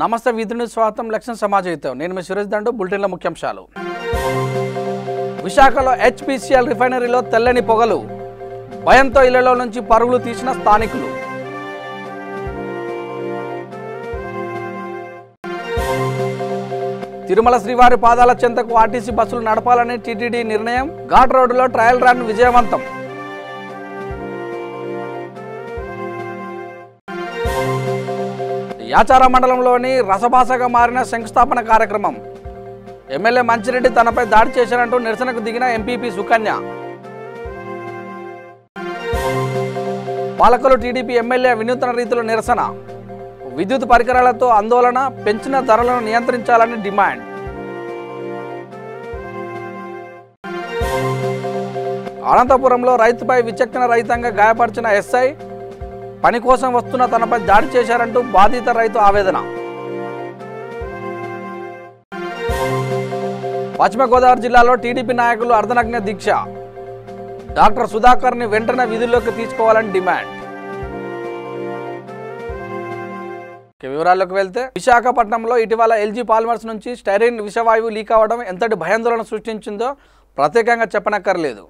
నమస్తే విధుని స్వాగతం లక్ష్యం సమాజహితం నేను మీ సురేష్ దండు బులెటిన్ల ముఖ్యాంశాలు విశాఖలో హెచ్పిసిఎల్ రిఫైనరీలో తెల్లని పొగలు భయంతో ఇళ్లలో నుంచి పరుగులు తీసిన స్థానికులు తిరుమల శ్రీవారి పాదాల చెంతకు ఆర్టీసీ బస్సులు నడపాలని టీటీడీ నిర్ణయం ఘాట్ రోడ్డులో ట్రయల్ రన్ విజయవంతం యాచార మండలంలోని రసభాసగా మారిన శంకుస్థాపన కార్యక్రమం ఎమ్మెల్యే మంచిరెడ్డి తనపై దాడి చేశారంటూ నిరసనకు దిగిన ఎంపీపీ సుకన్య పాలకులు టీడీపీ ఎమ్మెల్యే వినూత్న రీతిలో నిరసన విద్యుత్ పరికరాలతో ఆందోళన పెంచిన ధరలను నియంత్రించాలని డిమాండ్ అనంతపురంలో రైతుపై విచక్షణ రహితంగా గాయపరిచిన ఎస్ఐ పని కోసం వస్తున్న తనపై దాడి చేశారంటూ బాధిత రైతు ఆవేదన పశ్చిమ గోదావరి జిల్లాలో టీడీపీ నాయకులు అర్ధనగ్న దీక్ష డాక్టర్ సుధాకర్ని వెంటనే విధుల్లోకి తీసుకోవాలని డిమాండ్ వివరాల్లోకి వెళ్తే విశాఖపట్నంలో ఇటీవల ఎల్జీ పాలిమర్స్ నుంచి స్టైరిన్ విషవాయువు లీక్ అవ్వడం ఎంతటి భయాందోళన సృష్టించిందో ప్రత్యేకంగా చెప్పనక్కర్లేదు.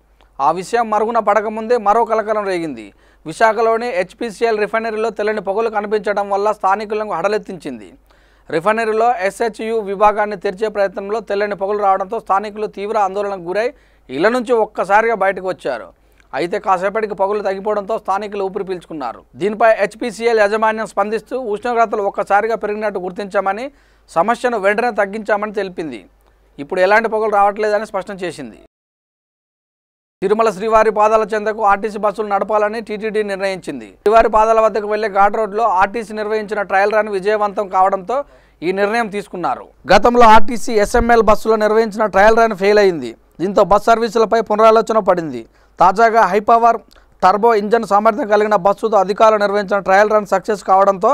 ఆ విషయం మరుగున పడకముందే మరో కలకలం రేగింది. విశాఖలోని హెచ్పిసిఎల్ రిఫైనరీలో తెల్లని పొగలు కనిపించడం వల్ల స్థానికులను హడలెత్తించింది. రిఫైనరీలో ఎస్హెచ్యు విభాగాన్ని తెరిచే ప్రయత్నంలో తెల్లని పొగలు రావడంతో స్థానికులు తీవ్ర ఆందోళనకు గురై ఇళ్ల నుంచి ఒక్కసారిగా బయటకు వచ్చారు. అయితే కాసేపటికి పొగలు తగ్గిపోవడంతో స్థానికులు ఊపిరి పీల్చుకున్నారు. దీనిపై హెచ్పిసిఎల్ యాజమాన్యం స్పందిస్తూ ఉష్ణోగ్రతలు ఒక్కసారిగా పెరిగినట్టు గుర్తించామని సమస్యను వెంటనే తగ్గించామని తెలిపింది. ఇప్పుడు ఎలాంటి పొగలు రావట్లేదని స్పష్టం చేసింది. తిరుమల శ్రీవారి పాదాల చెంతకు ఆర్టీసీ బస్సులు నడపాలని టీటీడీ నిర్ణయించింది. శ్రీవారి పాదాల వద్దకు వెళ్లే ఘాట్ రోడ్లో ఆర్టీసీ నిర్వహించిన ట్రయల్ రన్ విజయవంతం కావడంతో ఈ నిర్ణయం తీసుకున్నారు. గతంలో ఆర్టీసీ ఎస్ఎంఎల్ బస్సులో నిర్వహించిన ట్రయల్ రన్ ఫెయిల్ అయింది. దీంతో బస్ సర్వీసులపై పునరాలోచన పడింది. తాజాగా హైపవర్ టర్బో ఇంజన్ సామర్థ్యం కలిగిన బస్సుతో అధికారులు నిర్వహించిన ట్రయల్ రన్ సక్సెస్ కావడంతో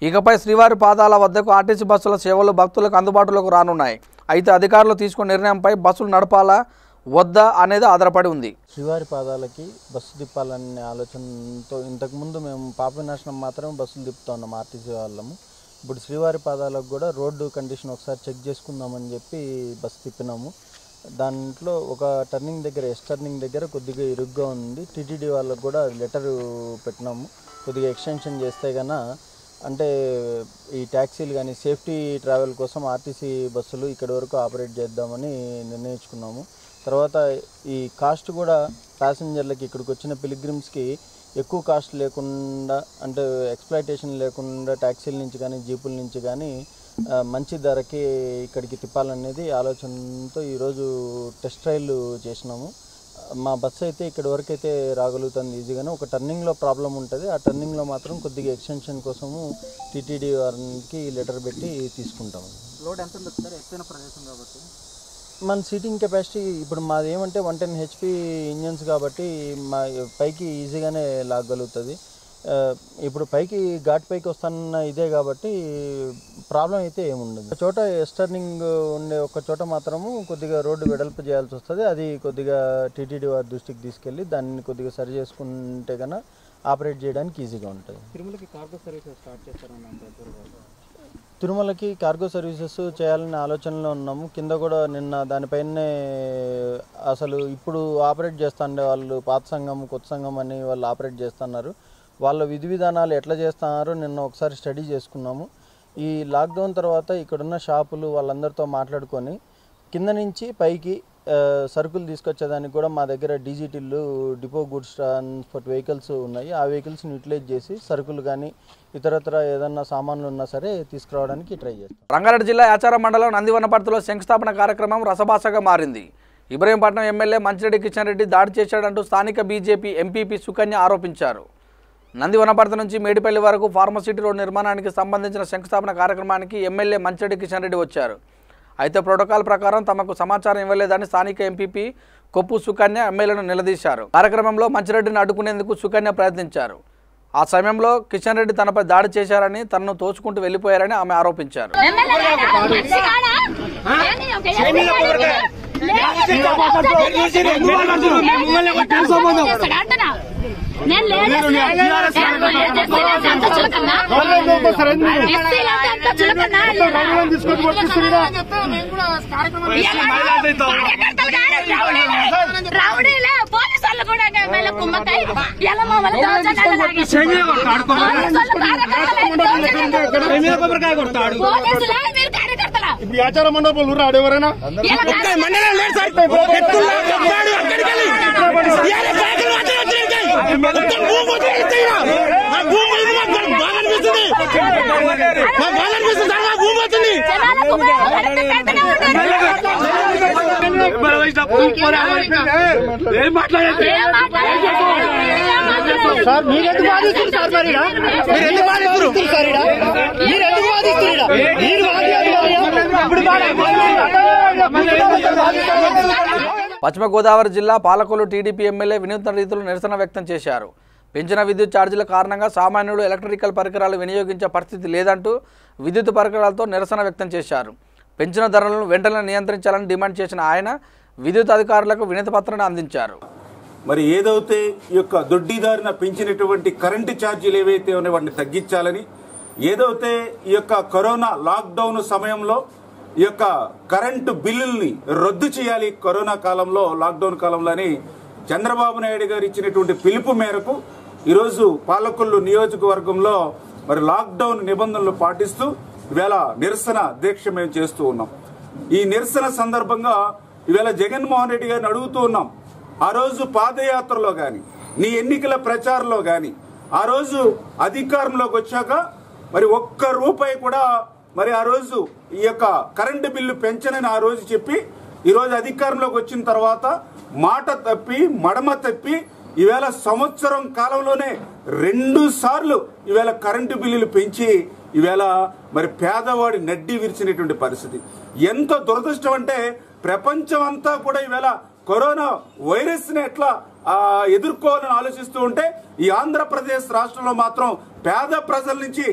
ఇకపై శ్రీవారి పాదాల వద్దకు ఆర్టీసీ బస్సుల సేవలు భక్తులకు అందుబాటులోకి రానున్నాయి. అయితే అధికారులు తీసుకున్న నిర్ణయంపై బస్సులు నడపాలా వద్దా అనేది ఆధారపడి ఉంది. శ్రీవారి పాదాలకి బస్సు తిప్పాలనే ఆలోచనతో ఇంతకుముందు మేము పాప వినాశనం మాత్రమే బస్సులు తిప్పుతా ఉన్నాం ఆర్టీసీ వాళ్ళము. ఇప్పుడు శ్రీవారి పాదాలకు కూడా రోడ్డు కండిషన్ ఒకసారి చెక్ చేసుకుందామని చెప్పి బస్సు తిప్పినాము. దాంట్లో ఒక టర్నింగ్ దగ్గర టర్నింగ్ దగ్గర కొద్దిగా ఇరుగ్గా ఉంది. టీటీడీ వాళ్ళకు కూడా లెటరు పెట్టినాము. కొద్దిగా ఎక్స్టెన్షన్ చేస్తే కన్నా అంటే ఈ ట్యాక్సీలు కానీ సేఫ్టీ ట్రావెల్ కోసం ఆర్టీసీ బస్సులు ఇక్కడి వరకు ఆపరేట్ చేద్దామని నిర్ణయించుకున్నాము. తర్వాత ఈ కాస్ట్ కూడా ప్యాసింజర్లకి ఇక్కడికి వచ్చిన పిలిగ్రిమ్స్కి ఎక్కువ కాస్ట్ లేకుండా అంటే ఎక్స్ప్లాయిటేషన్ లేకుండా ట్యాక్సీల నుంచి కానీ జీపుల నుంచి కానీ మంచి ధరకి ఇక్కడికి తిప్పాలనేది ఆలోచనతో ఈరోజు టెస్ట్ ట్రయల్ చేసినాము. మా బస్సు అయితే ఇక్కడి వరకు అయితే రాగలుగుతుంది ఈజీగానే. ఒక టర్నింగ్లో ప్రాబ్లం ఉంటుంది. ఆ టర్నింగ్లో మాత్రం కొద్దిగా ఎక్స్టెన్షన్ కోసము టీటీడీ వారికి లెటర్ పెట్టి తీసుకుంటాము. లోడ్ ఎంత ఉంటుంది సార్? ఎత్తైన ప్రదేశం కాబట్టి మన సీటింగ్ కెపాసిటీ ఇప్పుడు మాది ఏమంటే 110 HP ఇంజన్స్ కాబట్టి మా పైకి ఈజీగానే లాగలుగుతుంది. ఇప్పుడు పైకి ఘాట్ పైకి వస్తున్న ఇదే కాబట్టి ప్రాబ్లం అయితే ఏముండదు. ఒక చోట టర్నింగ్ ఉండే ఒక చోట మాత్రము కొద్దిగా రోడ్డు వెడల్పు చేయాల్సి వస్తుంది. అది కొద్దిగా టీటీడీ వారి దృష్టికి తీసుకెళ్ళి దాన్ని కొద్దిగా సరి చేసుకుంటే కన్నా ఆపరేట్ చేయడానికి ఈజీగా ఉంటుంది. తిరుమలకి కార్గో సర్వీసెస్ స్టార్ట్ చేస్తారన్న తిరుమలకి కార్గో సర్వీసెస్ చేయాలనే ఆలోచనలో ఉన్నాము. కింద కూడా నిన్న దానిపైనే అసలు ఇప్పుడు ఆపరేట్ చేస్తుండే వాళ్ళు పాత సంఘం కొత్త సంఘం అని వాళ్ళు ఆపరేట్ చేస్తున్నారు. వాళ్ళ విధి విధానాలు ఎట్లా చేస్తున్నారో నిన్న ఒకసారి స్టడీ చేసుకున్నాము. ఈ లాక్డౌన్ తర్వాత ఇక్కడున్న షాపులు వాళ్ళందరితో మాట్లాడుకొని కింద నుంచి పైకి సరుకులు తీసుకొచ్చేదానికి కూడా మా దగ్గర డీజీటీలు డిపో గూడ్స్ ట్రాన్స్పోర్ట్ వెహికల్స్ ఉన్నాయి. ఆ వెహికల్స్ని యూటిలైజ్ చేసి సరుకులు కానీ ఇతరత్ర ఏదన్నా సామాన్లు ఉన్నా సరే తీసుకురావడానికి ట్రై చేస్తాం. రంగారెడ్డి జిల్లా యాచార మండలం నందివనపర్తిలో శంకుస్థాపన కార్యక్రమం రసభాసగా మారింది. ఇబ్రహీంపట్నం ఎమ్మెల్యే మంచిరెడ్డి కిషన్ రెడ్డి దాడి చేశాడంటూ స్థానిక బీజేపీ ఎంపీపీ సుకన్య ఆరోపించారు. నందివనపర్తి నుంచి మేడిపల్లి వరకు ఫార్మసిటీ రోడ్ నిర్మాణానికి సంబంధించిన శంకుస్థాపన కార్యక్రమానికి ఎమ్మెల్యే మంచిరెడ్డి కిషన్ రెడ్డి వచ్చారు. అయితే ప్రోటోకాల్ ప్రకారం తమకు సమాచారం ఇవ్వలేదని స్థానిక ఎంపీపీ కొప్పు సుకన్య ఎమ్మెల్యేను నిలదీశారు. కార్యక్రమంలో మంచిరెడ్డిని అడ్డుకునేందుకు సుకన్య ప్రయత్నించారు. ఆ సమయంలో కిషన్ రెడ్డి తనపై దాడి చేశారని తనను తోచుకుంటూ వెళ్లిపోయారని ఆమె ఆరోపించారు. రౌడీలే పోలీసు వాళ్ళు కూడా ఎమ్మెల్యే కుమ్మకాయ ఎలా మమ్మల్ని ఇప్పుడు ఆచార మండపంలో రాడు ఎవరైనా సార్ మీరెందుకు బాధిస్తారు సార్ మీరెందుకు బాధిస్తారు మీరెందుకు బాధిస్తారు పశ్చిమ గోదావరి జిల్లా పాలకొల్లు టీడీపీ ఎమ్మెల్యే వినూత్న రీతిలో నిరసన వ్యక్తం చేశారు. పెంచిన విద్యుత్ ఛార్జీల కారణంగా సామాన్యుడు ఎలక్ట్రికల్ పరికరాలు వినియోగించే పరిస్థితి లేదంటూ విద్యుత్ పరికరాలతో నిరసన వ్యక్తం చేశారు. పెంచిన ధరలను వెంటనే నియంత్రించాలని డిమాండ్ చేసిన ఆయన విద్యుత్ అధికారులకు వినతి పత్రాన్ని అందించారు. మరి ఏదైతే ఈ యొక్క దొడ్డిదారిన పెంచినటువంటి కరెంటు ఛార్జీలు ఏవైతే ఉన్నాయో వాటిని తగ్గించాలని, ఏదైతే ఈ యొక్క కరోనా లాక్డౌన్ సమయంలో ఈ యొక్క కరెంటు బిల్లుల్ని రద్దు చేయాలి కరోనా కాలంలో, లాక్డౌన్ కాలంలోని చంద్రబాబు నాయుడు గారు ఇచ్చినటువంటి పిలుపు మేరకు ఈరోజు పాలకొల్లు నియోజకవర్గంలో మరి లాక్డౌన్ నిబంధనలు పాటిస్తూ ఇవాళ నిరసన దీక్ష మేము చేస్తూ ఉన్నాం. ఈ నిరసన సందర్భంగా ఇవాళ జగన్మోహన్ రెడ్డి గారిని అడుగుతూ ఉన్నాం. ఆ రోజు పాదయాత్రలో కానీ, నీ ఎన్నికల ప్రచారంలో కానీ, ఆ రోజు అధికారంలోకి వచ్చాక మరి ఒక్క రూపాయి కూడా మరి ఆ రోజు ఈ యొక్క కరెంటు బిల్లు పెంచనని ఆ రోజు చెప్పి, ఈరోజు అధికారంలోకి వచ్చిన తర్వాత మాట తప్పి మడమ తప్పి ఈవేళ సంవత్సరం కాలంలోనే 2 సార్లు ఈవేళ కరెంటు బిల్లులు పెంచి ఈవేళ మరి పేదవాడి నడ్డి విరిచినటువంటి పరిస్థితి. ఎంత దురదృష్టం అంటే ప్రపంచం అంతా కూడా ఈవేళ కరోనా వైరస్ ని ఎట్లా ఎదుర్కోవాలని ఆలోచిస్తూ ఉంటే ఈ ఆంధ్రప్రదేశ్ రాష్ట్రంలో మాత్రం పేద ప్రజల నుంచి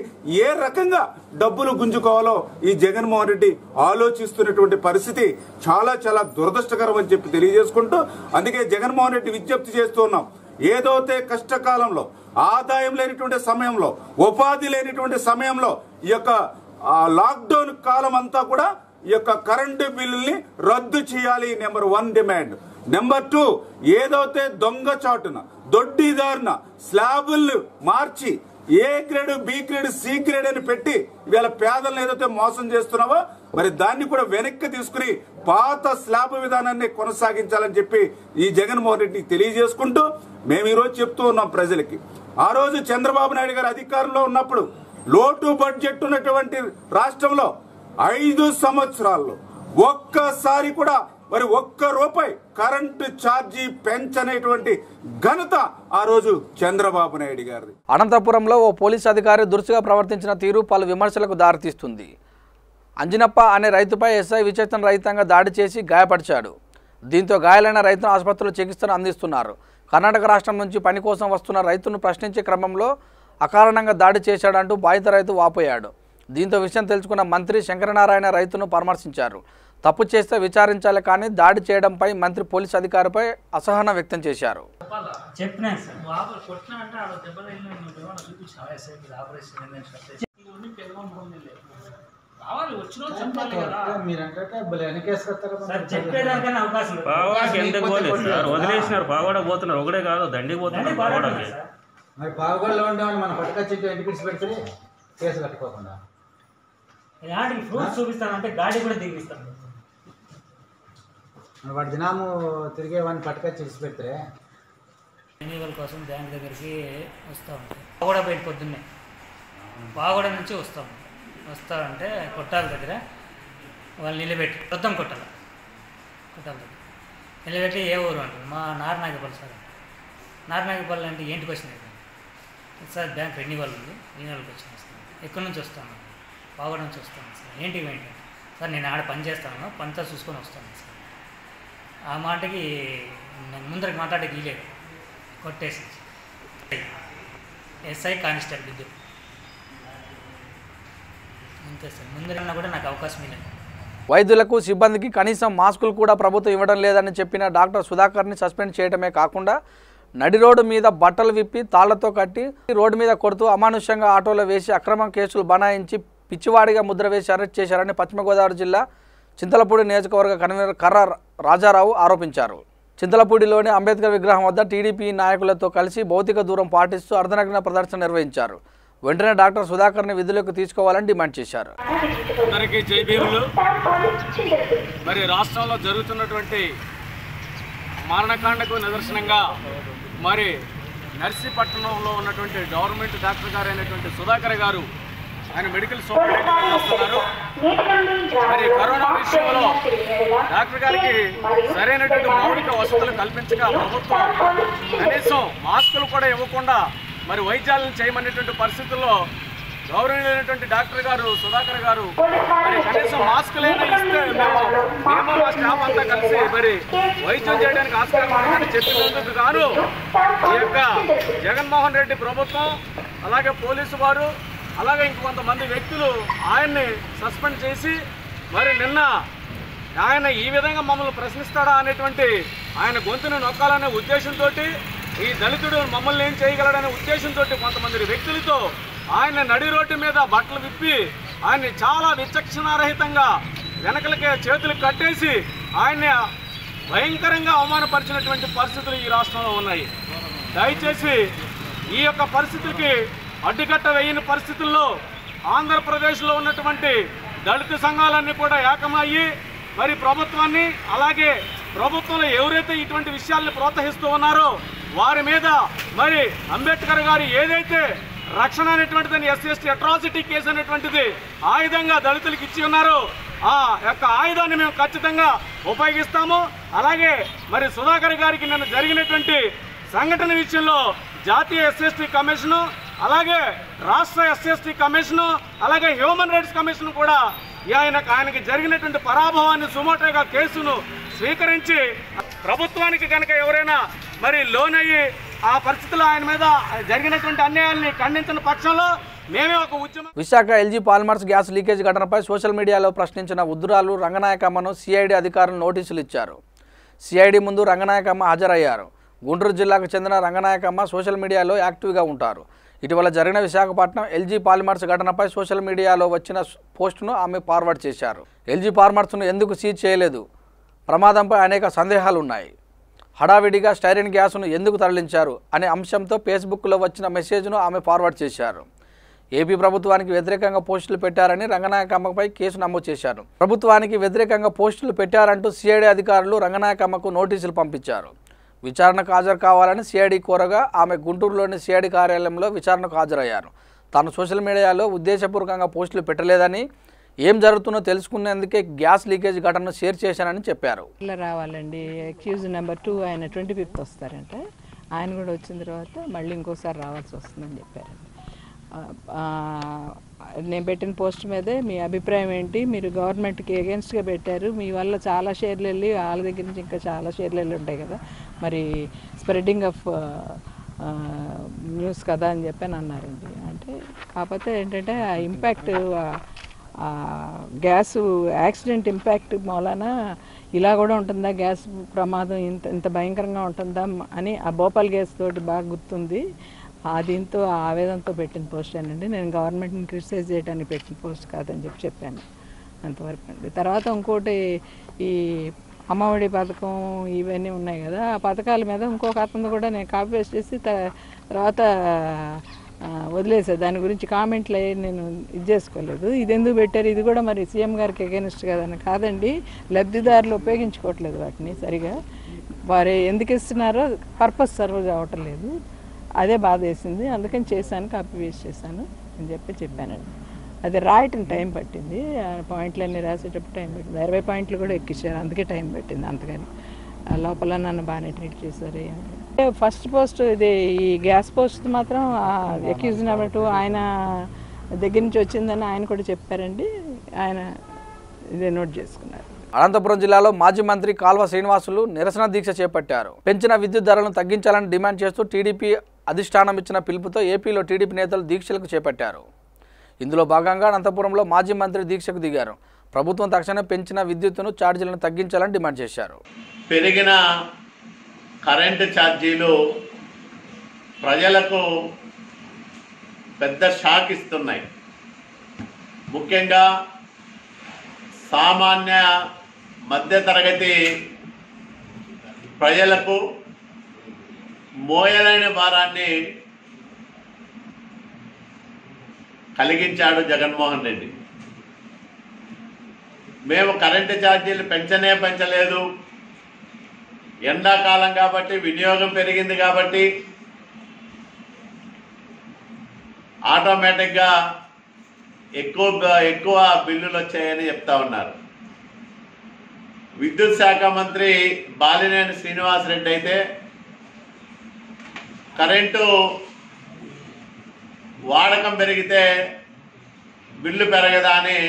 ఏ రకంగా డబ్బులు గుంజుకోవాలో ఈ జగన్మోహన్ రెడ్డి ఆలోచిస్తున్నటువంటి పరిస్థితి చాలా చాలా దురదృష్టకరం అని చెప్పి తెలియజేసుకుంటూ, అందుకే జగన్మోహన్ రెడ్డి విజ్ఞప్తి చేస్తూ ఉన్నాం. ఏదైతే కష్టకాలంలో, ఆదాయం లేనిటువంటి సమయంలో, ఉపాధి లేనిటువంటి సమయంలో ఈ యొక్క లాక్డౌన్ కాలం అంతా కూడా ఈ యొక్క కరెంటు బిల్లుల్ని రద్దు చేయాలి. Number 1 demand. నెంబర్ 2, ఏదైతే దొంగ చాటున దొడ్డిదారున స్లాబుల్ని మార్చి A grade, B grade, C grade అని పెట్టి ఇవాళ పేదలను ఏదైతే మోసం చేస్తున్నావో మరి దాన్ని కూడా వెనక్కి తీసుకుని పాత స్లాబ్ విధానాన్ని కొనసాగించాలని చెప్పి ఈ జగన్మోహన్ రెడ్డికి తెలియజేసుకుంటూ మేము ఈరోజు చెప్తూ ఉన్నాం ప్రజలకి. ఆ రోజు చంద్రబాబు నాయుడు గారు అధికారంలో ఉన్నప్పుడు లోటు బడ్జెట్ ఉన్నటువంటి రాష్ట్రంలో 5 సంవత్సరాల్లో ఒక్కసారి కూడా మరి 1 రూపాయి కరెంటు ఛార్జీ పెంచనేటువంటి ఘనత ఆ రోజు చంద్రబాబు నాయుడు గారిది. అనంతపురంలో ఓ పోలీసు అధికారి దురుసుగా ప్రవర్తించిన తీరు పలు విమర్శలకు దారితీస్తుంది. అంజినప్ప అనే రైతుపై ఎస్ఐ విచక్షణ రహితంగా దాడి చేసి గాయపరిచాడు. దీంతో గాయాలైన రైతును ఆసుపత్రిలో చికిత్సను అందిస్తున్నారు. కర్ణాటక రాష్ట్రం నుంచి పని కోసం వస్తున్న రైతును ప్రశ్నించే క్రమంలో అకారణంగా దాడి చేశాడంటూ బాధిత రైతు వాపోయాడు. దీంతో విషయం తెలుసుకున్న మంత్రి శంకరనారాయణ రైతును పరామర్శించారు. తప్పు చేస్తే విచారించాలి కానీ దాడి చేయడంపై మంత్రి పోలీసు అధికారిపై అసహనం వ్యక్తం చేశారు. వదిలేసినారు, బాగోడ పోతున్నారు. ఒకటే కాదు, దండికి పోతున్నారు. మరి బాగోడలో ఉండేవాళ్ళు మన పట్టుకొచ్చి ఇంటికి పెడితే కేసు కట్టుకోకుండా ఫ్రూట్స్ చూపిస్తానంటే గాడి కూడా దిగిస్తాను. వాడి దినాము తిరిగేవాడిని పట్టుకొచ్చి ఇచ్చి పెడితే రెన్యూవల్ కోసం బ్యాంక్ దగ్గరికి వస్తూ ఉంటాం. బాగోడ బయట పొద్దున్నే బాగోడ నుంచి వస్తారంటే కొట్టాల దగ్గర వాళ్ళు నిలబెట్టి మొత్తం కొట్టాల దగ్గర నిలబెట్టి ఏ ఊరు అంటారు. మా నారనాగపల్లి సార్. నారనాగపల్లి అంటే ఏంటికి వచ్చినాయి సార్? బ్యాంక్ రెన్యూవల్ ఉంది, రెన్యూవల్కి వచ్చినాయి సార్. ఎక్కడి నుంచి వస్తాను? బాగోడ నుంచి వస్తాను సార్. ఏంటికి సార్? నేను ఆడ పని చేస్తాను, పనితో చూసుకొని వస్తాను సార్. ఆ మాటకి నేను ముందరికి మాట్లాడేకి లేదు, కొట్టేసి ఎస్ఐ కానిస్టేబుల్ ఇద్దరు అంతే సార్. ముందరన్నా కూడా నాకు అవకాశం లేదు. వైద్యులకు సిబ్బందికి కనీసం మాస్కులు కూడా ప్రభుత్వం ఇవ్వడం లేదని చెప్పిన డాక్టర్ సుధాకర్ని సస్పెండ్ చేయడమే కాకుండా నడి రోడ్డు మీద బట్టలు విప్పి తాళ్లతో కట్టి రోడ్డు మీద కొడుతూ అమానుష్యంగా ఆటోలో వేసి అక్రమ కేసులు బనాయించి పిచ్చివాడిగా ముద్ర వేసి అరెస్ట్ చేశారని పశ్చిమ గోదావరి జిల్లా చింతలపూడి నియోజకవర్గ కన్వీనర్ కర్ర రాజారావు ఆరోపించారు. చింతలపూడిలోని అంబేద్కర్ విగ్రహం వద్ద టీడీపీ నాయకులతో కలిసి భౌతిక దూరం పాటిస్తూ అర్ధనగ్న ప్రదర్శన నిర్వహించారు. వెంటనే డాక్టర్ సుధాకర్ని విధులకు తీసుకోవాలని డిమాండ్ చేశారు. అందరికీ జైబీరులు. మరి రాష్ట్రంలో జరుగుతున్నటువంటి మారణకాండకు నిదర్శనంగా మరి నర్సీపట్నంలో ఉన్నటువంటి గవర్నమెంట్ డాక్టర్ గారు అయినటువంటి సుధాకర్ గారు ఆయన మెడికల్ సూపరింటెండెంట్ వస్తున్నారు. మరి కరోనా విషయంలో డాక్టర్ గారికి సరైనటువంటి మౌలిక వసతులు కల్పించక ప్రభుత్వం కనీసం మాస్కులు కూడా ఇవ్వకుండా మరి వైద్యాలను చేయమనేటువంటి పరిస్థితుల్లో గౌరవనీయులైనటువంటి డాక్టర్ గారు సుధాకర్ గారు మరి కనీసం మాస్కులైనా ఇస్తే మేము మా స్టాఫ్ అంతా కలిసి మరి వైద్యం చేయడానికి ఆస్కారం ఉంటుందని చెప్పినందుకు గాను ఈ యొక్క జగన్మోహన్ రెడ్డి ప్రభుత్వం అలాగే పోలీసు వారు అలాగే ఇంకొంతమంది వ్యక్తులు ఆయన్ని సస్పెండ్ చేసి మరి నిన్న ఆయన ఈ విధంగా మమ్మల్ని ప్రశ్నిస్తాడా అనేటువంటి ఆయన గొంతును నొక్కాలనే ఉద్దేశంతో ఈ దళితుడు మమ్మల్ని ఏం చేయగలడనే ఉద్దేశంతో కొంతమంది వ్యక్తులతో ఆయన నడి రోడ్డు మీద బట్టలు విప్పి ఆయన్ని చాలా విచక్షణారహితంగా వెనకలకే చేతులు కట్టేసి ఆయన్ని భయంకరంగా అవమానపరిచినటువంటి పరిస్థితులు ఈ రాష్ట్రంలో ఉన్నాయి. దయచేసి ఈ యొక్క పరిస్థితులకి అడ్డుకట్ట వేయని పరిస్థితుల్లో ఆంధ్రప్రదేశ్లో ఉన్నటువంటి దళిత సంఘాలన్నీ కూడా ఏకమయ్యి మరి ప్రభుత్వాన్ని అలాగే ప్రభుత్వంలో ఎవరైతే ఇటువంటి విషయాల్ని ప్రోత్సహిస్తూ ఉన్నారో వారి మీద మరి అంబేద్కర్ గారు ఏదైతే రక్షణ అనేటువంటిదని ఎస్సీ అట్రాసిటీ కేసు అనేటువంటిది ఆయుధంగా దళితులకు ఇచ్చి ఉన్నారో ఆ యొక్క ఆయుధాన్ని మేము ఖచ్చితంగా ఉపయోగిస్తాము. అలాగే మరి సుధాకర్ గారికి నిన్న జరిగినటువంటి సంఘటన విషయంలో జాతీయ ఎస్సీ కమిషను అలాగే రాష్ట్ర ఎస్సీ కమిషను అలాగే హ్యూమన్ రైట్స్ కమిషన్ కూడా ఆయనకి జరిగినటువంటి పరాభవాన్ని సుమోటోగా కేసును స్వీకరించి ప్రభుత్వానికి కనుక ఎవరైనా మరి లోన్ అయ్యి ఆ పరిస్థితుల్లో ఆయన మీద జరిగినటువంటి అన్యాయాల్ని ఖండించిన పక్షంలో మేమే ఒక ఉద్యమం. Visakha LG polymers gas leakage ఘటనపై సోషల్ మీడియాలో ప్రశ్నించిన ఉద్దురాలు రంగనాయకమ్మను సిఐడి అధికారులు నోటీసులు ఇచ్చారు. సిఐడి ముందు రంగనాయకమ్మ హాజరయ్యారు. గుంటూరు జిల్లాకు చెందిన రంగనాయకమ్మ సోషల్ మీడియాలో యాక్టివ్గా ఉంటారు. ఇటీవల జరిగిన విశాఖపట్నం ఎల్జీ పాలిమర్స్ ఘటనపై సోషల్ మీడియాలో వచ్చిన పోస్టును ఆమె ఫార్వర్డ్ చేశారు. ఎల్జీ పాలిమర్స్ను ఎందుకు సీజ్ చేయలేదు, ప్రమాదంపై అనేక సందేహాలు ఉన్నాయి, హడావిడిగా స్టైరిన్ గ్యాస్ను ఎందుకు తరలించారు అనే అంశంతో ఫేస్బుక్లో వచ్చిన మెసేజ్ను ఆమె ఫార్వర్డ్ చేశారు. ఏపీ ప్రభుత్వానికి వ్యతిరేకంగా పోస్టులు పెట్టారని రంగనాయకమ్మపై కేసు నమోదు చేశారు. ప్రభుత్వానికి వ్యతిరేకంగా పోస్టులు పెట్టారంటూ సిఐడి అధికారులు రంగనాయకమ్మకు నోటీసులు పంపించారు. విచారణకు హాజరు కావాలని సిఐడి కోరగా ఆమె గుంటూరులోని సిఐడి కార్యాలయంలో విచారణకు హాజరయ్యారు. తాను సోషల్ మీడియాలో ఉద్దేశపూర్వకంగా పోస్టులు పెట్టలేదని, ఏం జరుగుతుందో తెలుసుకునేందుకే గ్యాస్ లీకేజ్ ఘటనను షేర్ చేశానని చెప్పారు. ఇలా రావాలండి, అక్యూజ్ నెంబర్ 2 ఆయన 25th వస్తారంట. ఆయన కూడా వచ్చిన తర్వాత మళ్ళీ ఇంకోసారి రావాల్సి వస్తుందని చెప్పారండి. నేను పెట్టిన పోస్ట్ మీదే మీ అభిప్రాయం ఏంటి, మీరు గవర్నమెంట్కి అగెన్స్ట్గా పెట్టారు, మీ వల్ల చాలా షేర్లు వెళ్ళి వాళ్ళ దగ్గర నుంచి ఇంకా చాలా షేర్లు వెళ్ళి ఉంటాయి కదా, మరి స్ప్రెడ్డింగ్ ఆఫ్ న్యూస్ కదా అని చెప్పని అన్నారండి. అంటే కాకపోతే ఏంటంటే ఆ ఇంపాక్ట్ గ్యాస్ యాక్సిడెంట్ ఇంపాక్ట్ మూలాన ఇలా కూడా ఉంటుందా, గ్యాస్ ప్రమాదం ఇంత భయంకరంగా ఉంటుందా అని ఆ భోపాల్ గ్యాస్ తోటి బాగా గుర్తుంది. దీంతో ఆవేదనతో పెట్టిన పోస్ట్ అండి. నేను గవర్నమెంట్ని క్రిటిసైజ్ చేయడానికి పెట్టిన పోస్ట్ కాదని చెప్పాను అంతవరకు అండి. తర్వాత ఇంకోటి ఈ అమ్మఒడి పథకం ఇవన్నీ ఉన్నాయి కదా, ఆ పథకాల మీద ఇంకొక అతను కూడా నేను కాపీ పేస్ట్ చేసి తర్వాత వదిలేసాను. దాని గురించి కామెంట్లు నేను ఇది చేసుకోలేదు. ఇది ఎందుకు పెట్టారు, ఇది కూడా మరి సీఎం గారికి అగెనిస్ట్ కదని. కాదండి, లబ్ధిదారులు ఉపయోగించుకోవట్లేదు వాటిని సరిగా, వారు ఎందుకు ఇస్తున్నారో పర్పస్ సర్వ్ కావటం లేదు. అదే బాధ వేసింది, అందుకని చేశాను, కాపీ పేస్ట్ చేశాను అని చెప్పానండి. అది రాయటం టైం పట్టింది, పాయింట్లన్నీ రాసేటప్పుడు టైం పట్టింది. 20 పాయింట్లు కూడా ఎక్కించారు, అందుకే టైం పట్టింది. అంతగాని లోపల నన్ను బాగానే ట్రీట్ చేశారు. ఫస్ట్ పోస్ట్ ఇది ఈ గ్యాస్ పోస్ట్ మాత్రం అక్యూజ్ నెంబర్ 2 ఆయన దగ్గర నుంచి వచ్చిందని ఆయన కూడా చెప్పారండి. ఆయన ఇదే నోట్ చేసుకున్నారు. అనంతపురం జిల్లాలో మాజీ మంత్రి కాల్వ శ్రీనివాసులు నిరసన దీక్ష చేపట్టారు. పెంచిన విద్యుత్ ధరలను తగ్గించాలని డిమాండ్ చేస్తూ టీడీపీ అధిష్టానం ఇచ్చిన పిలుపుతో ఏపీలో టీడీపీ నేతలు దీక్షలకు చేపట్టారు. ఇందులో భాగంగా అనంతపురంలో మాజీ మంత్రి దీక్షకు దిగారు. ప్రభుత్వం తక్షణమే పెంచిన విద్యుత్తును ఛార్జీలను తగ్గించాలని డిమాండ్ చేశారు. పెరిగిన కరెంటు ఛార్జీలు ప్రజలకు పెద్ద షాక్ ఇస్తున్నాయి. ముఖ్యంగా సామాన్య మధ్యతరగతి ప్రజలకు మోయలేని భారాన్ని కలిగించాడు జగన్మోహన్ రెడ్డి. మేము కరెంటు ఛార్జీలు పెంచలేదు, ఎండాకాలం కాబట్టి వినియోగం పెరిగింది కాబట్టి ఆటోమేటిక్గా ఎక్కువ బిల్లులు వచ్చాయని చెప్తా ఉన్నారు. విద్యుత్ శాఖ మంత్రి బాలినేని శ్రీనివాసరెడ్డి అయితే కరెంటు వాడకం పెరిగితే బిల్లు పెరగదా అని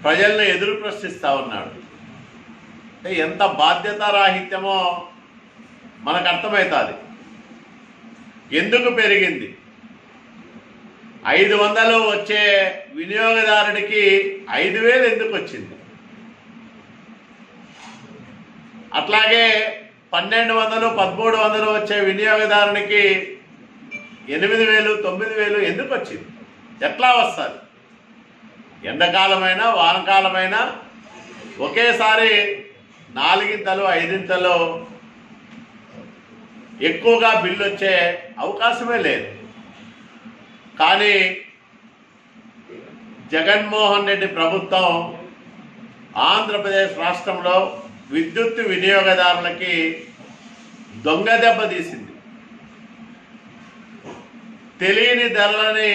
ప్రజలను ఎదురు ప్రశ్నిస్తూ ఉన్నాడు. అంటే ఎంత బాధ్యతారాహిత్యమో మనకు అర్థమవుతుంది. ఎందుకు పెరిగింది? 500 వచ్చే వినియోగదారుడికి 5000 ఎందుకు వచ్చింది? అట్లాగే 1200, 1300 వచ్చే వినియోగదారునికి 8000, 9000 ఎందుకు వచ్చింది? ఎట్లా వస్తుంది? ఎండాకాలమైనా వానకాలమైనా ఒకేసారి 4 5 ఎక్కువగా బిల్లు వచ్చే అవకాశమే లేదు. కానీ జగన్మోహన్ రెడ్డి ప్రభుత్వం ఆంధ్రప్రదేశ్ రాష్ట్రంలో విద్యుత్ వినియోగదారులకి దొంగ దెబ్బ తీసింది. తెలియని ధరలని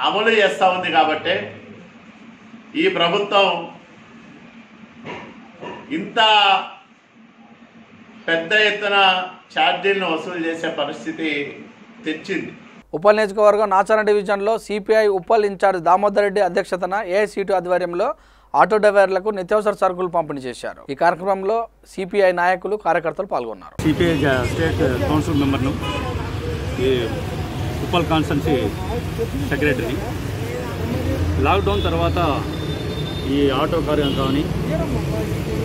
అమలు చేస్తూ ఉంది. కాబట్టి ఈ ప్రభుత్వం ఇంత పెద్ద ఎత్తున ఛార్జీలను వసూలు చేసే పరిస్థితి తెచ్చింది. ఉప్పల్ నియోజకవర్గం నాచారం డివిజన్లో సిపిఐ ఉప్పల్ ఇన్ఛార్జ్ దామోదర్ రెడ్డి అధ్యక్షతన ఏఐసిటి ఆధ్వర్యంలో ఆటో డ్రైవర్లకు నిత్యావసర సరుకులు పంపిణీ చేశారు. ఈ కార్యక్రమంలో సిపిఐ నాయకులు, కార్యకర్తలు పాల్గొన్నారు. సిపిఐ స్టేట్ కౌన్సిల్ మెంబర్ను, ఈ ఉప్పల్ కాన్స్టిట్యున్సీ సెక్రటరీ. లాక్డౌన్ తర్వాత ఈ ఆటో కార్యం కానీ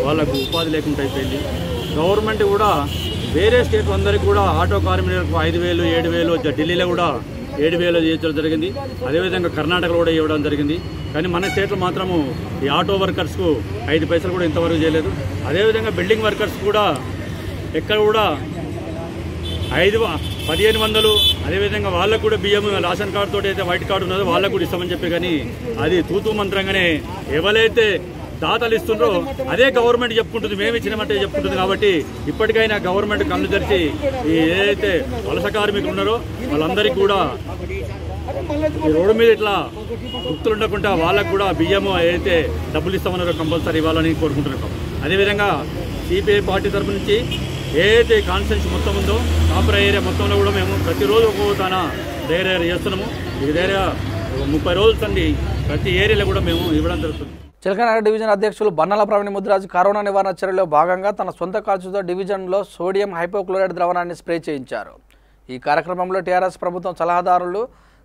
వాళ్ళకు ఉపాధి లేకుండా అయిపోయింది. గవర్నమెంట్ కూడా వేరే స్టేట్ అందరికీ కూడా ఆటో కార్మికులకు 5000, 7000, ఢిల్లీలో కూడా 7000 ఇవ్వడం జరిగింది. అదేవిధంగా కర్ణాటకలో కూడా ఇవ్వడం జరిగింది. కానీ మన స్టేట్లో మాత్రము ఈ ఆటో వర్కర్స్కు 5 పైసలు కూడా ఇంతవరకు చేయలేదు. అదేవిధంగా బిల్డింగ్ వర్కర్స్ కూడా ఎక్కడ కూడా 1500, అదేవిధంగా వాళ్ళకు కూడా బియ్యం రేషన్ కార్డుతో అయితే వైట్ కార్డు ఉన్నదో వాళ్ళకు కూడా ఇస్తామని చెప్పి, కానీ అది తూతూ మంత్రంగానే ఎవరైతే దాతలు ఇస్తుండ్రో అదే గవర్నమెంట్ చెప్పుకుంటుంది, మేము ఇచ్చినామంటే చెప్పుకుంటుంది. కాబట్టి ఇప్పటికైనా గవర్నమెంట్ కళ్ళు తెరిచి ఏదైతే వలస కార్మికులు ఉన్నారో వాళ్ళందరికీ కూడా ఈ రోడ్డు మీద ఇట్లా గుర్తులు ఉండకుండా వాళ్ళకు కూడా బియ్యము ఏదైతే డబ్బులు ఇస్తామన్నారో కంపల్సరీ ఇవ్వాలని కోరుకుంటున్నాం. అదేవిధంగా సిపిఐ పార్టీ తరఫు నుంచి ఏదైతే కాన్స్టిట్యున్సీ మొత్తం ఉందో కాపురా ఏరియా మొత్తంలో కూడా మేము ప్రతిరోజు ఒక్కొక్క తాన డైరీ చేస్తున్నాము. ఈ డైరీ 30 రోజుల నుండి ప్రతి ఏరియాలో కూడా మేము ఇవ్వడం జరుగుతుంది. చిలకనగర్ డివిజన్ అధ్యక్షులు బన్నాల ప్రవీణ్ ముద్రాజు కరోనా నివారణ చర్యలో భాగంగా తన సొంత ఖర్చుతో డివిజన్లో సోడియం హైపోక్లోరైడ్ ద్రవణాన్ని స్ప్రే చేయించారు. ఈ కార్యక్రమంలో టీఆర్ఎస్ ప్రభుత్వం సలహాదారులు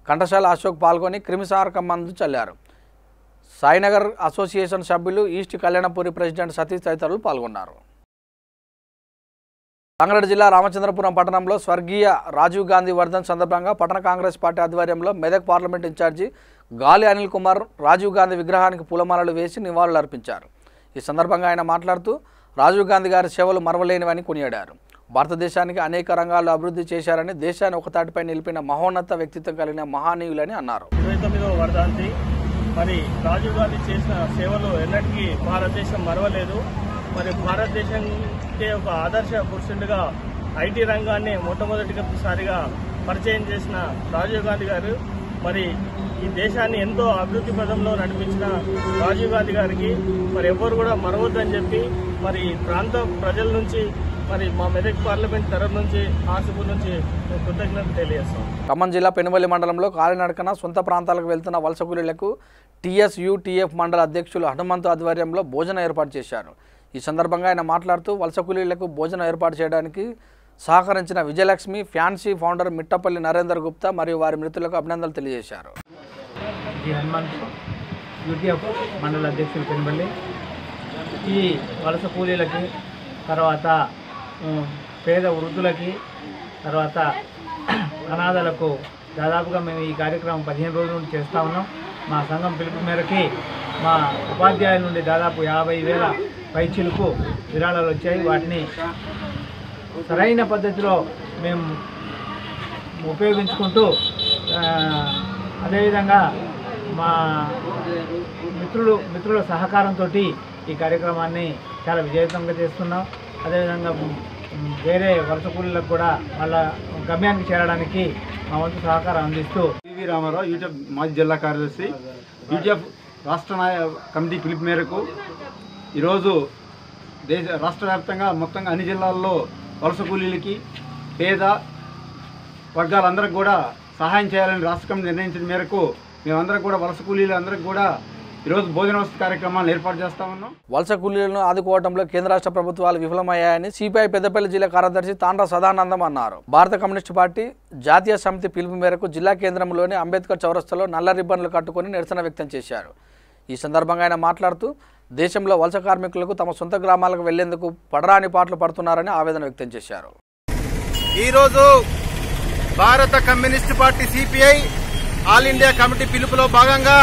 కంఠశాల అశోక్ పాల్గొని క్రిమిసారక మందు చల్లారు. సాయినగర్ అసోసియేషన్ సభ్యులు, ఈస్ట్ కళ్యాణపురి ప్రెసిడెంట్ సతీష్ తదితరులు పాల్గొన్నారు. రంగారెడ్డి జిల్లా రామచంద్రపురం పట్టణంలో స్వర్గీయ రాజీవ్ గాంధీ వర్ధన్ సందర్భంగా పట్టణ కాంగ్రెస్ పార్టీ ఆధ్వర్యంలో మెదక్ పార్లమెంట్ ఇన్ఛార్జి గాలి అనిల్ కుమార్ రాజీవ్ గాంధీ విగ్రహానికి పూలమాలలు వేసి నివాళులు అర్పించారు. ఈ సందర్భంగా ఆయన మాట్లాడుతూ రాజీవ్ గాంధీ గారి సేవలు మరవలేనివని కొనియాడారు. భారతదేశానికి అనేక రంగాల్లో అభివృద్ధి చేశారని, దేశాన్ని ఒకతాటిపై నిలిపిన మహోన్నత వ్యక్తిత్వం కలిగిన మహానీయులని అన్నారు. 29వ వర్ధంతి. మరి రాజీవ్ గాంధీ చేసిన సేవలు ఎన్నటికీ భారతదేశం మరవలేదు. మరి భారతదేశానికి ఒక ఆదర్శ పురుషుడిగా ఐటీ రంగాన్ని మొట్టమొదటిసారిగా పరిచయం చేసిన రాజీవ్ గాంధీ గారు మరి ఈ దేశాన్ని ఎంతో అభివృద్ధి పదంలో నడిపించిన రాజీవ్ గాంధీ గారికి మరి ఎవరు కూడా మరవద్దని చెప్పి మరి ప్రాంత ప్రజల నుంచి మరి మా మెదక్ పార్లమెంట్ తరఫు నుంచి ఆసిపూర్ నుంచి కృతజ్ఞతలు తెలియజేస్తాం. ఖమ్మం జిల్లా పెనుబల్లి మండలంలో కాలినడకన సొంత ప్రాంతాలకు వెళ్తున్న వలస కూలీలకు టీఎస్యూటీఎఫ్ మండల అధ్యక్షులు హనుమంతు ఆధ్వర్యంలో భోజనం ఏర్పాటు చేశారు. ఈ సందర్భంగా ఆయన మాట్లాడుతూ వలస కూలీలకు భోజనం ఏర్పాటు చేయడానికి సహకరించిన విజయలక్ష్మి ఫ్యాన్సీ ఫౌండర్ మిట్టపల్లి నరేందర్ గుప్తా మరియు వారి మిత్రులకు అభినందనలు తెలియజేశారు. హనుమంతు యూటీఎఫ్ మండల అధ్యక్షులు పెనుబల్లి. ఈ వలస కూలీలకి, తర్వాత పేద వృద్ధులకి, తర్వాత అనాథలకు దాదాపుగా మేము ఈ కార్యక్రమం 15 రోజుల నుండి చేస్తూ ఉన్నాం. మా సంఘం పిలుపు మేరకి మా ఉపాధ్యాయుల నుండి దాదాపు 50,000 పైచిలకు విరాళాలు వచ్చాయి. వాటిని సరైన పద్ధతిలో మేము ఉపయోగించుకుంటూ అదేవిధంగా మా మిత్రుల సహకారంతో ఈ కార్యక్రమాన్ని చాలా విజయవంతంగా చేస్తున్నాం. అదేవిధంగా వేరే వలస కూలీలకు కూడా వాళ్ళ గమ్యానికి చేరడానికి మా వంతు సహకారం అందిస్తూ పివి రామారావు యూటీఎఫ్ మాజీ జిల్లా కార్యదర్శి యూటీఎఫ్ రాష్ట్ర కమిటీ పిలుపు మేరకు ఈరోజు రాష్ట్ర వ్యాప్తంగా మొత్తంగా అన్ని జిల్లాల్లో వలస కూలీలకి పేద వర్గాలందరికీ కూడా సహాయం చేయాలని రాష్ట్ర కమిటీ నిర్ణయించిన మేరకు మేమందరం కూడా వలస కూలీలందరికీ కూడా ఈరోజు భోజన వసతి కార్యక్రమాలను ఏర్పాటు చేస్తా ఉన్నాం. వలస కూలీలను ఆదుకోవడంలో కేంద్ర రాష్ట్ర ప్రభుత్వాలు విఫలమయ్యాయని సిపిఐ పెద్దపల్లి జిల్లా కార్యదర్శి తాండ్ర సదానందం అన్నారు. భారత కమ్యూనిస్టు పార్టీ జాతీయ సమితి పిలుపు మేరకు జిల్లా కేంద్రంలోని అంబేద్కర్ చౌరస్తాలో నల్ల రిబ్బన్లు కట్టుకుని నిరసన వ్యక్తం చేశారు. ఈ సందర్భంగా ఆయన మాట్లాడుతూ దేశంలో వలస కార్మికులకు తమ సొంత గ్రామాలకు వెళ్లేందుకు పడరాని పాటలు పడుతున్నారని ఆవేదన వ్యక్తం చేశారు. ఈరోజు భారత communist party CPI all India committee పిలుపులో భాగంగా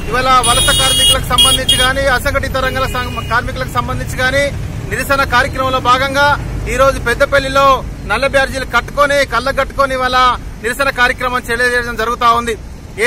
ఇవాళ వలస కార్మికులకు సంబంధించి కానీ అసంఘటిత రంగాల కార్మికులకు సంబంధించి కానీ నిరసన కార్యక్రమంలో భాగంగా ఈ రోజు పెద్దపల్లిలో నల్ల బ్యాడ్జీలు కట్టుకొని ఇవాళ నిరసన కార్యక్రమం చేయడం జరుగుతా ఉంది.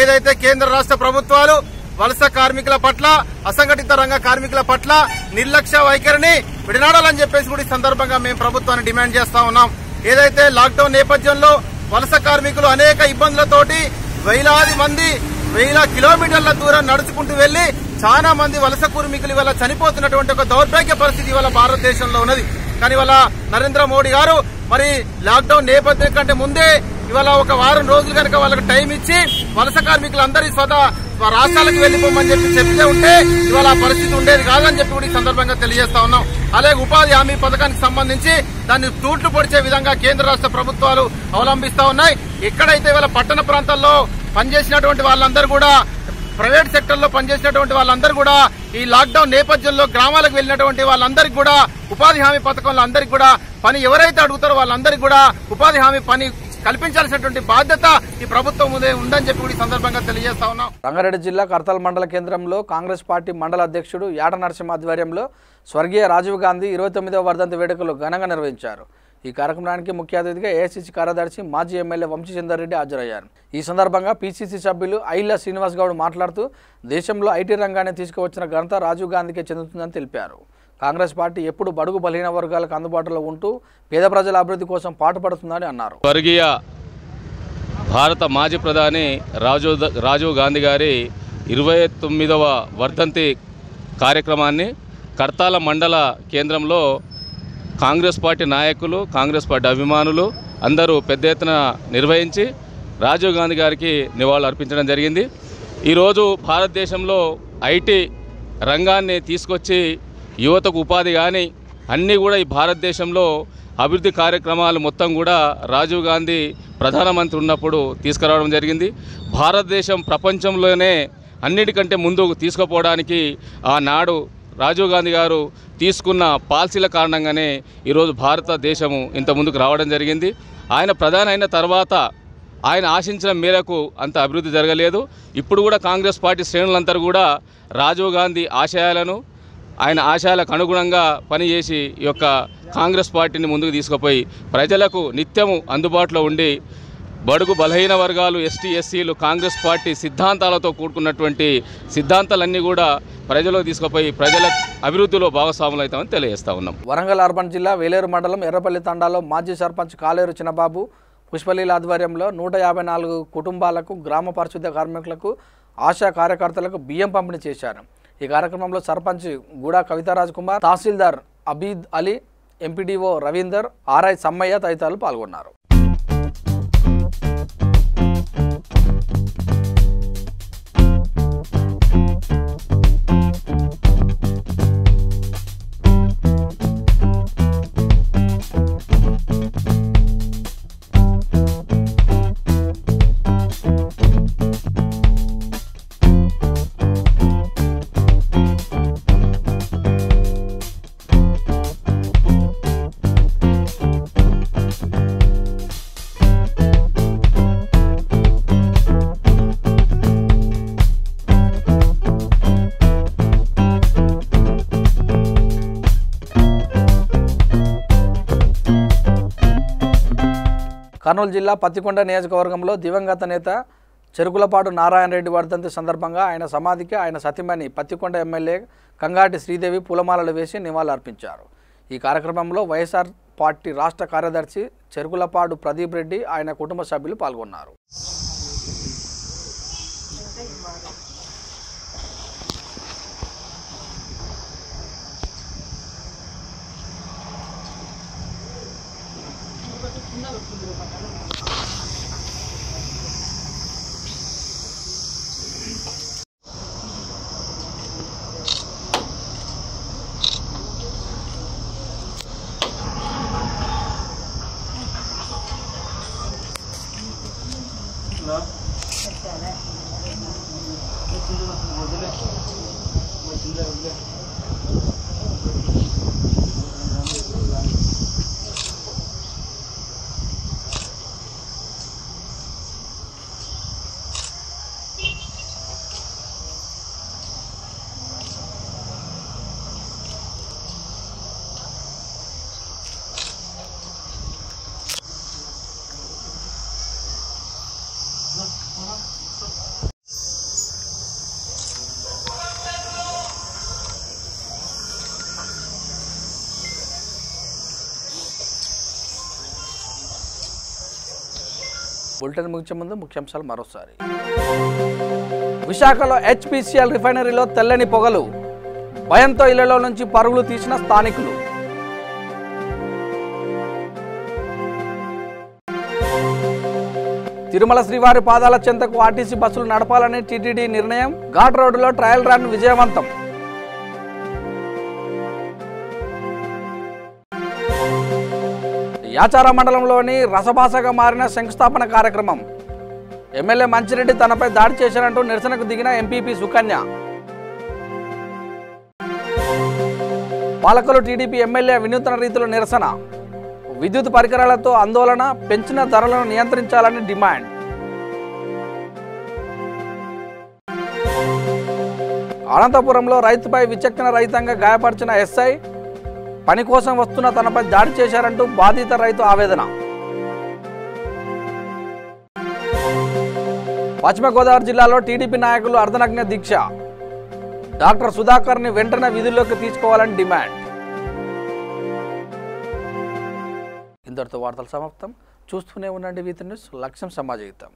ఏదైతే కేంద్ర రాష్ట్ర ప్రభుత్వాలు వలస కార్మికుల పట్ల అసంఘటిత రంగ కార్మికుల పట్ల నిర్లక్ష్య వైఖరిని విడనాడాలని చెప్పేసి కూడా ఈ సందర్భంగా మేము ప్రభుత్వాన్ని డిమాండ్ చేస్తా ఉన్నాం. ఏదైతే లాక్డౌన్ నేపథ్యంలో వలస కార్మికులు అనేక ఇబ్బందులతోటి వేలాది మంది 1000 కిలోమీటర్ల దూరం నడుచుకుంటూ వెళ్లి చాలా మంది వలస కార్మికులు ఇవాళ చనిపోతున్నటువంటి ఒక దౌర్భాగ్య పరిస్థితి ఇవాళ భారతదేశంలో ఉన్నది. కానీ ఇవాళ నరేంద్ర మోడీ గారు మరి లాక్డౌన్ నేపథ్యం కంటే ముందే ఇవాళ ఒక వారం రోజులు కనుక వాళ్ళకి టైం ఇచ్చి వలస కార్మికులందరి రాష్ట్రాలకు వెళ్లిపోమని చెప్తే ఉంటే ఇవాళ ఆ పరిస్థితి ఉండేది కాదని చెప్పి కూడా ఈ సందర్భంగా తెలియజేస్తా ఉన్నాం. అలాగే ఉపాధి హామీ పథకానికి సంబంధించి దాన్ని తూట్లు పొడిచే విధంగా కేంద్ర రాష్ట్ర ప్రభుత్వాలు అవలంబిస్తా ఉన్నాయి. ఎక్కడైతే ఇవాళ పట్టణ ప్రాంతాల్లో పనిచేసినటువంటి వాళ్ళందరూ కూడా ప్రైవేట్ సెక్టర్ లో పనిచేసినటువంటి వాళ్ళందరూ కూడా ఈ లాక్డౌన్ నేపథ్యంలో గ్రామాలకు వెళ్లినటువంటి వాళ్ళందరికీ కూడా ఉపాధి హామీ పథకంలో అందరికీ కూడా పని ఎవరైతే అడుగుతారో వాళ్ళందరికీ కూడా ఉపాధి హామీ పని కల్పించాల్సినటువంటి బాధ్యత ఈ ప్రభుత్వం ముందే ఉందని చెప్పి కూడా ఈ సందర్భంగా తెలియజేస్తా ఉన్నాం. రంగారెడ్డి జిల్లా కర్తాల్ మండల కేంద్రంలో కాంగ్రెస్ పార్టీ మండల అధ్యక్షుడు యాట నరసింహ ఆధ్వర్యంలో స్వర్గీయ రాజీవ్ గాంధీ 29వ వర్ధంతి వేడుకలు ఘనంగా నిర్వహించారు. ఈ కార్యక్రమానికి ముఖ్య అతిథిగా ఏఐసిసి కార్యదర్శి మాజీ ఎమ్మెల్యే వంశీచందర్ రెడ్డి హాజరయ్యారు. ఈ సందర్భంగా పిసిసి సభ్యులు ఐల్లా శ్రీనివాస్ గౌడ్ మాట్లాడుతూ దేశంలో ఐటీ రంగాన్ని తీసుకువచ్చిన ఘనత రాజీవ్ గాంధీకే చెందుతుందని తెలిపారు. కాంగ్రెస్ పార్టీ ఎప్పుడు బడుగు బలహీన వర్గాలకు అందుబాటులో ఉంటూ పేద ప్రజల అభివృద్ధి కోసం పాటుపడుతుందని అన్నారు. స్వర్గీయ భారత మాజీ ప్రధాని రాజీవ్ గాంధీ గారి 29వ వర్ధంతి కార్యక్రమాన్ని కర్తాల మండల కేంద్రంలో కాంగ్రెస్ పార్టీ నాయకులు, కాంగ్రెస్ పార్టీ అభిమానులు అందరూ పెద్ద ఎత్తున నిర్వహించి రాజీవ్ గాంధీ గారికి నివాళులు అర్పించడం జరిగింది. ఈరోజు భారతదేశంలో ఐటీ రంగాన్ని తీసుకొచ్చి యువతకు ఉపాధి కానీ అన్నీ కూడా ఈ భారతదేశంలో అభివృద్ధి కార్యక్రమాలు మొత్తం కూడా రాజీవ్ గాంధీ ప్రధానమంత్రి ఉన్నప్పుడు తీసుకురావడం జరిగింది. భారతదేశం ప్రపంచంలోనే అన్నిటికంటే ముందుకు తీసుకుపోవడానికి ఆనాడు రాజీవ్ గాంధీ గారు తీసుకున్న పాలసీల కారణంగానే ఈరోజు భారతదేశము ఇంత ముందుకు రావడం జరిగింది. ఆయన ప్రధాని అయిన తర్వాత ఆయన ఆశించిన మేరకు అంత అభివృద్ధి జరగలేదు. ఇప్పుడు కూడా కాంగ్రెస్ పార్టీ శ్రేణులందరూ కూడా రాజీవ్ గాంధీ ఆశయాలను, ఆయన ఆశయాలకు అనుగుణంగా పనిచేసి ఈ యొక్క కాంగ్రెస్ పార్టీని ముందుకు తీసుకుపోయి ప్రజలకు నిత్యము అందుబాటులో ఉండి బడుగు బలహీన వర్గాలు, ఎస్టీ ఎస్సీలు కాంగ్రెస్ పార్టీ సిద్ధాంతాలతో కూడుకున్నటువంటి సిద్ధాంతాలన్నీ కూడా ప్రజలకు తీసుకుపోయి ప్రజల అభివృద్ధిలో భాగస్వాములు అవుతామని తెలియజేస్తా ఉన్నాం. వరంగల్ అర్బన్ జిల్లా వేలేరు మండలం ఎర్రపల్లి తండాలో మాజీ సర్పంచ్ కాలేరు చిన్నబాబు పుష్పలీల ఆధ్వర్యంలో 154 కుటుంబాలకు, గ్రామ పరిశుద్ధ కార్మికులకు, ఆశా కార్యకర్తలకు బియ్యం పంపిణీ చేశారు. ఈ కార్యక్రమంలో సర్పంచ్ గూడా కవితారాజ్ కుమార్, తహసీల్దార్ అబీద్ అలీ, ఎంపీడీఓ రవీందర్, ఆర్ఐ సమ్మయ్య తదితరులు పాల్గొన్నారు. కర్నూలు జిల్లా పత్తికొండ నియోజకవర్గంలో దివంగత నేత చెరుకులపాడు నారాయణ రెడ్డి వర్ధంతి సందర్భంగా ఆయన సమాధికి ఆయన సతీమణి పత్తికొండ ఎమ్మెల్యే కంగాటి శ్రీదేవి పూలమాలలు వేసి నివాళులర్పించారు. ఈ కార్యక్రమంలో వైఎస్ఆర్ పార్టీ రాష్ట్ర కార్యదర్శి చెరుకులపాడు ప్రదీప్ రెడ్డి ఆయన కుటుంబ సభ్యులు పాల్గొన్నారు. బులెటిన్ ముగించే ముందు ముఖ్యాంశాలు మరోసారి. విశాఖలో హెచ్పిసిఎల్ రిఫైనరీలో తెల్లని పొగలు, భయంతో ఇళ్లలో నుంచి పరుగులు తీసిన స్థానికులు. తిరుమల శ్రీవారి పాదాల చెంతకు ఆర్టీసీ బస్సులు నడపాలని టీటీడీ నిర్ణయం, ఘాట్ రోడ్డులో ట్రయల్ రన్ విజయవంతం. యాచార మండలంలోని రసభాసగా మారిన శంకుస్థాపన కార్యక్రమం, ఎమ్మెల్యే మంచిరెడ్డి తనపై దాడి చేశారంటూ నిరసనకు దిగిన ఎంపీపీ సుకన్య. పాలకులు టీడీపీ ఎమ్మెల్యే వినూత్న రీతిలో నిరసన, విద్యుత్ పరికరాలతో ఆందోళన, పెంచిన ధరలను నియంత్రించాలని డిమాండ్. అనంతపురంలో రైతుపై విచక్షణ రహితంగా గాయపరిచిన ఎస్ఐ, పని కోసం వస్తున్న తనపై దాడి చేశారంటూ బాధిత రైతు ఆవేదన. పశ్చిమ గోదావరి జిల్లాలో టీడీపీ నాయకులు అర్ధనగ్న దీక్ష, డాక్టర్ సుధాకర్ని వెంటనే విధుల్లోకి తీసుకోవాలని డిమాండ్. ఇంతటితో వార్తలు సమాప్తం. చూస్తూనే ఉండండి వీతి న్యూస్, లక్ష్యం సమాజహితం.